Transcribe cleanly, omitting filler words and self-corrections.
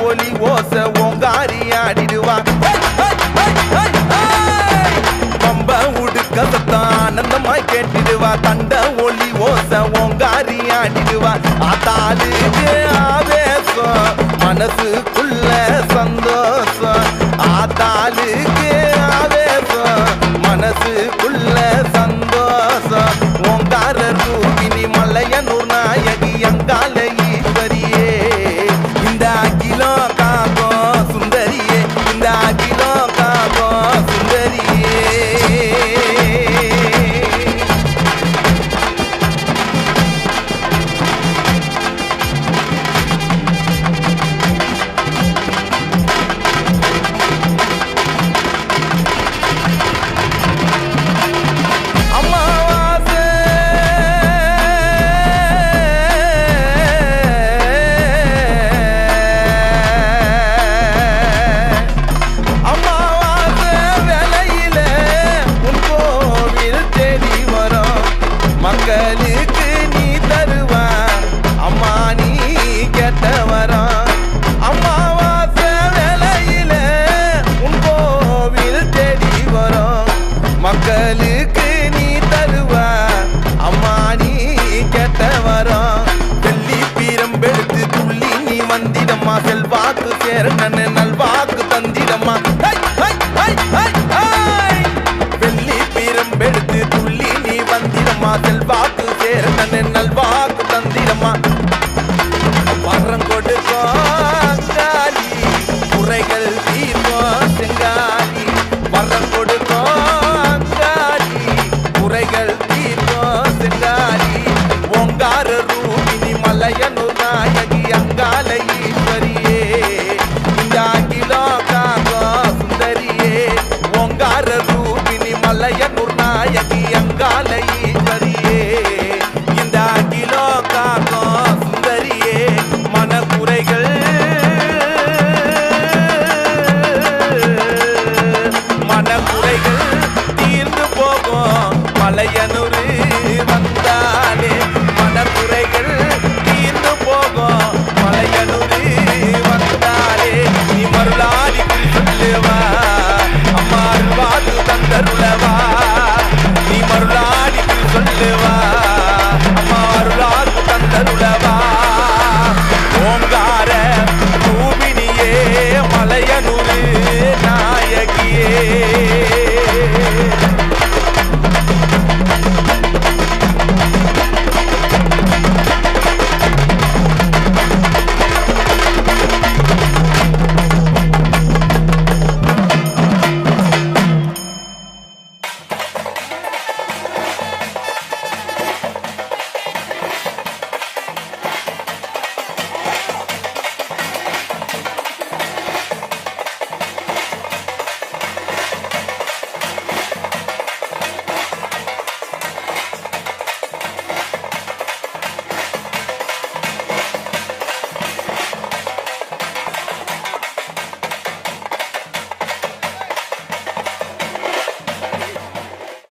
ஒலி ஓச ஓங்காரி ஆடிடுவா பம்ப உடுக்க சத்தம் ஆனந்தமாய் கேட்டிடுவா தண்ட ஒலி ஓச ஓங்காரி ஆடிடுவா ஆத்தாளுக்கு ஆவேசம் மனசுக்குள்ள சந்தோஷம் ஆத்தாளுக்கு ஆவேசம் மனசுக்குள்ள சந்தோஷம் ஓங்கார ரூபினி மலையனூர் நாயகி அங்கால ஈஸ்வரியே இந்த அகிலோ காகோ சுந்தரியே இந்த அகிலோ காகோ சுந்தரியே மக்களுக்கு நீ தருவா அம்மா நீ கேட்ட வரம் அம்மாவாசை வேளையில உன் கோவில் தேடி வரும் மக்களுக்கு நீ தருவா அம்மா நீ கேட்ட வரம் வெள்ளி பீரம்பெடுத்து துள்ளி நீ வந்திடம்மா செல்வாக்கு சேரணன்னு நல்வாக்கு தந்திடம்மா வெள்ளி பீரம்பெடுத்து துள்ளி நீ வந்திடம்மா செல்வாக்கு சேரணன்னு நல்வாக்கு